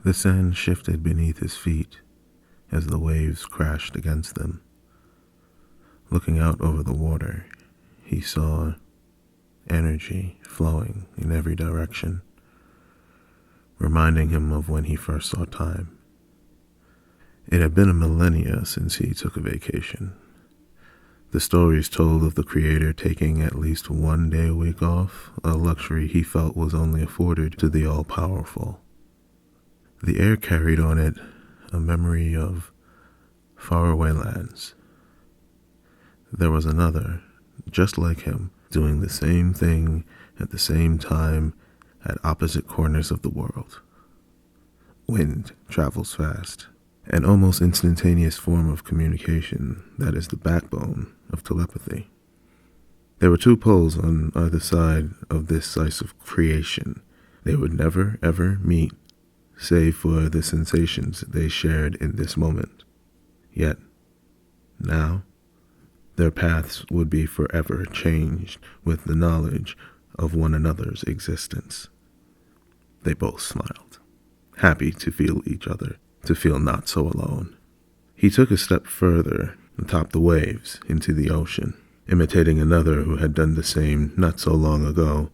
The sand shifted beneath his feet as the waves crashed against them. Looking out over the water, he saw energy flowing in every direction, reminding him of when he first saw time. It had been a millennia since he took a vacation. The stories told of the Creator taking at least one day a week off, a luxury he felt was only afforded to the all-powerful. The air carried on it a memory of faraway lands. There was another, just like him, doing the same thing at the same time at opposite corners of the world. Wind travels fast, an almost instantaneous form of communication that is the backbone of telepathy. There were two poles on either side of this slice of creation. They would never, ever meet, save for the sensations they shared in this moment. Yet, now, their paths would be forever changed with the knowledge of one another's existence. They both smiled, happy to feel each other, to feel not so alone. He took a step further and topped the waves into the ocean, imitating another who had done the same not so long ago.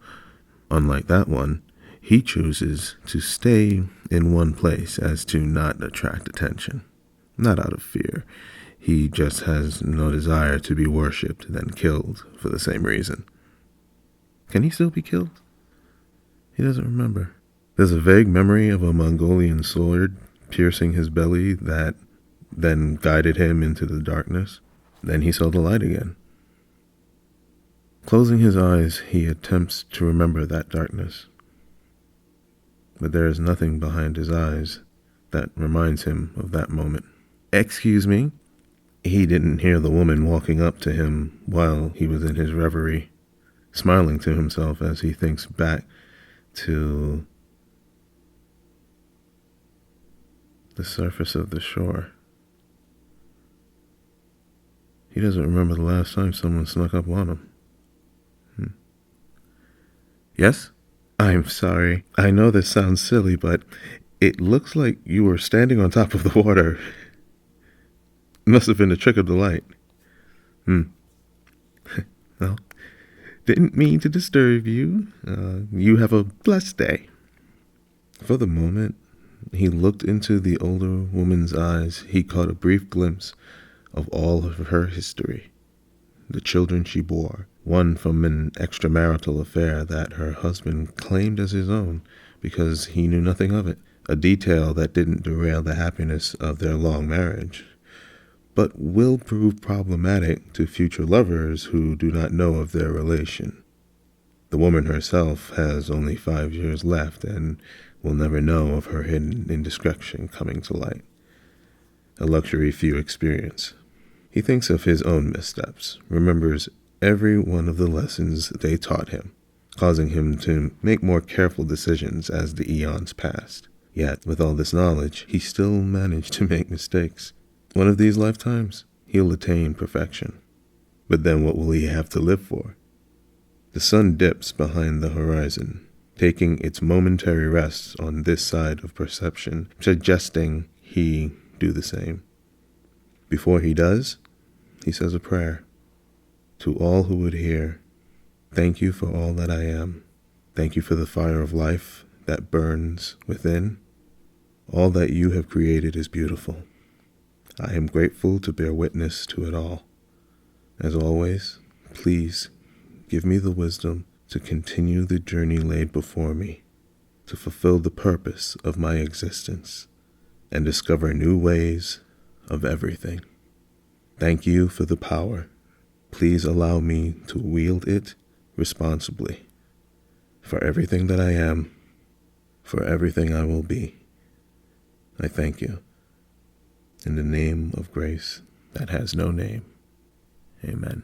Unlike that one, he chooses to stay in one place as to not attract attention, not out of fear. He just has no desire to be worshipped, then killed for the same reason. Can he still be killed? He doesn't remember. There's a vague memory of a Mongolian sword piercing his belly that then guided him into the darkness. Then he saw the light again. Closing his eyes, he attempts to remember that darkness. But there is nothing behind his eyes that reminds him of that moment. Excuse me? He didn't hear the woman walking up to him while he was in his reverie, smiling to himself as he thinks back to the surface of the shore. He doesn't remember the last time someone snuck up on him. Yes? I'm sorry. I know this sounds silly, but it looks like you were standing on top of the water. Must have been a trick of the light. Well, didn't mean to disturb you. You have a blessed day. For the moment, he looked into the older woman's eyes. He caught a brief glimpse of all of her history. The children she bore, one from an extramarital affair that her husband claimed as his own because he knew nothing of it, a detail that didn't derail the happiness of their long marriage, but will prove problematic to future lovers who do not know of their relation. The woman herself has only 5 years left and will never know of her hidden indiscretion coming to light, a luxury few experience. He thinks of his own missteps, remembers every one of the lessons they taught him, causing him to make more careful decisions as the eons passed. Yet, with all this knowledge, he still managed to make mistakes. One of these lifetimes, he'll attain perfection. But then what will he have to live for? The sun dips behind the horizon, taking its momentary rest on this side of perception, suggesting he do the same. Before he does, he says a prayer. To all who would hear, thank you for all that I am. Thank you for the fire of life that burns within. All that you have created is beautiful. I am grateful to bear witness to it all. As always, please give me the wisdom to continue the journey laid before me, to fulfill the purpose of my existence, and discover new ways of everything. Thank you for the power. Please allow me to wield it responsibly. For everything that I am, for everything I will be, I thank you. In the name of grace that has no name. Amen.